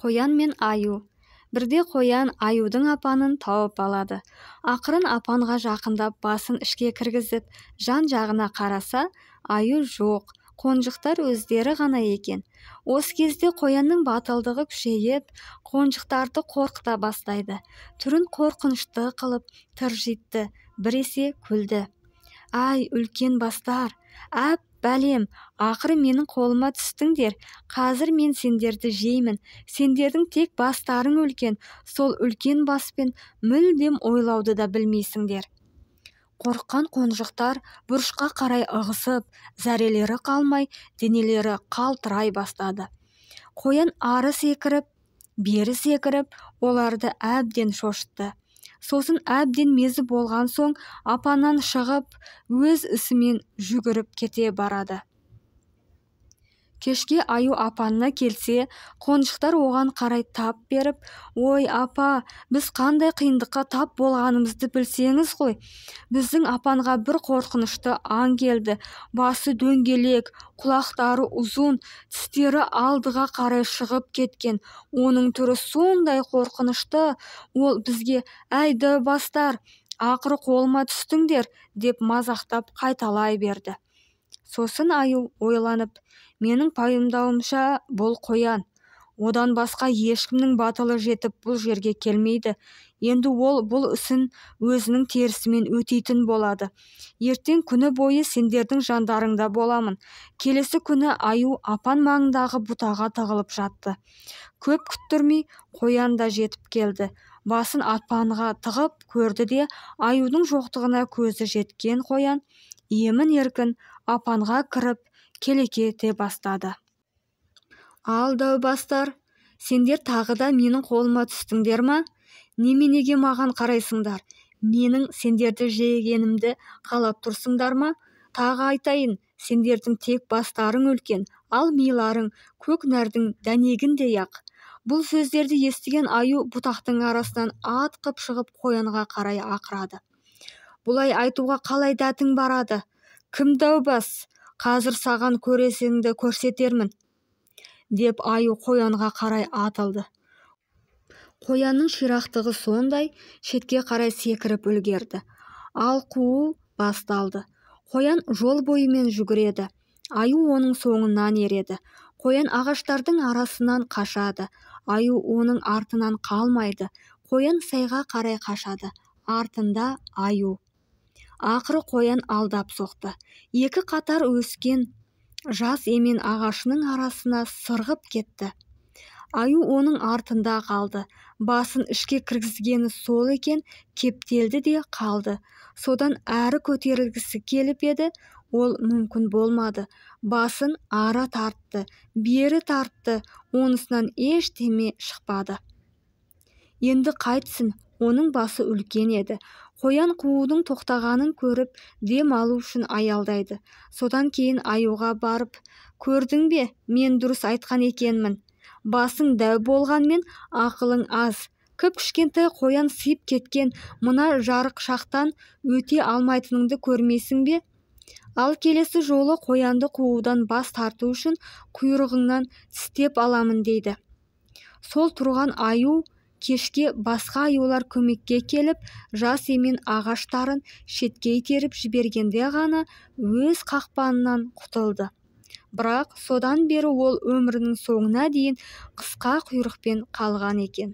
Қоян мен аю. Бірде қоян аюдың апанын тауып алады. Ақырын апанға жақындап басын ішке кіргізіп, жан-жағына қараса, аю жоқ, қонжықтар өздері ғана екен. Осы кезде қоянның батылдығы күшейіп, қонжықтарды қорқыта бастайды. Түрін қорқынышты қылып тыржитты, біресе күлді. Ай, үлкен бастар, әп бәлем, ақыры менің қолыма түстіңдер. Қазір мен сендерді жеймін. Сендердің тек бастарың үлкен, сол үлкен баспен мүлдем ойлауды да білмейсіңдер. Қорыққан қонжықтар бұрышқа қарай ығысып, зәрелері қалмай, денелері қалтырай бастады. Қоян ары секіріп, бері секіріп, оларды әбден шошытты. Сосын әбден мезі болған соң апаннан шығып, өз ісімен жүгіріп кете барады. Кешке аю апанына келсе, қонжықтар оған қарай тап беріп, «Ой, апа, біз қандай қиындыққа тап болғанымызды білсеңіз ғой. Біздің апанға бір қорқынышты аң келді. Басы дөңгелек, құлақтары ұзын, тістері алдыға қарай шығып кеткен. Оның түрі сондай қорқынышты. Ол бізге, әй бастар, ақыры қолыма түстіңдер», деп мазақтап қайталай берді. Сосын аю ойланып, «Менің пайымдауымша бұл қоян. Одан басқа ешкімнің батылы жетіп бұл жерге келмейді. Енді ол бұл ісін өзінің терісімен өтейтін болады. Ертең күні бойы сендердің жандарыңда боламын». Келесі күні аю апан маңындағы бұтаға тығылып жатты. Көп күттірмей қоян да жетіп келді. Басын апанға тығып көрді де, аюдың жоқтығына көзі жеткен қоян емін-еркін апанға кіріп келекете бастады. «Ал бастар, сендер тағы да менің қолыма түстіңдер ма? Неменеге маған қарайсыңдар? Менің сендерді жегенімді қалап тұрсыңдар ма? Тағы айтайын, сендердің тек бастарың үлкен, ал миларың көк нәрдің дәнегіндей ақ». Бұл сөздерді естіген аю бұтақтың арасынан атқып шығып қоянға қарай ақырады. «Бұлай айтуға қалай дәтің барады? Кім бас? Қазір саған көресіңді көрсетермін», деп аю қоянға қарай атылды. Қоянның ширақтығы сондай, шетке қарай секіріп үлгерді. Ал қуу басталды. Қоян жол бойымен жүгіреді. Аю оның соңынан ереді. Қоян ағаштардың арасынан қашады. Аю оның артынан қалмайды. Қоян сайға қарай қашады. Артында аю. Ақыры қоян алдап соқты. Екі қатар өскен жас емен ағашының арасына сырғып кетті. Аю оның артында қалды. Басын ішке кіргізгені сол екен, кептелді де қалды. Содан әрі көтерілгісі келіп еді, ол мүмкін болмады. Басын ары тартты, бері тартты, онысынан ештеме шықпады. Енді қайтсын, оның басы үлкен еді. Қоян қуудың тоқтағанын көріп, дем алу үшін аялдайды. Содан кейін аюға барып, «Көрдің бе, мен дұрыс айтқан екенмін. Басың дәу болғанмен ақылың аз. Кіп-кішкентай қоян сыйып кеткен мына жарық шақтан өте алмайтыныңды көрмейсің бе? Ал келесі жолы қоянды қуудан бас тарту үшін құйрығыңнан тістеп аламын», дейді. Сол тұрған аю кешке басқа аюлар көмекке келіп, жас емен ағаштарын шетке итеріп жібергенде ғана өз қақпанынан құтылды. Бірақ содан бері ол өмірінің соңына дейін қысқа құйрықпен қалған екен.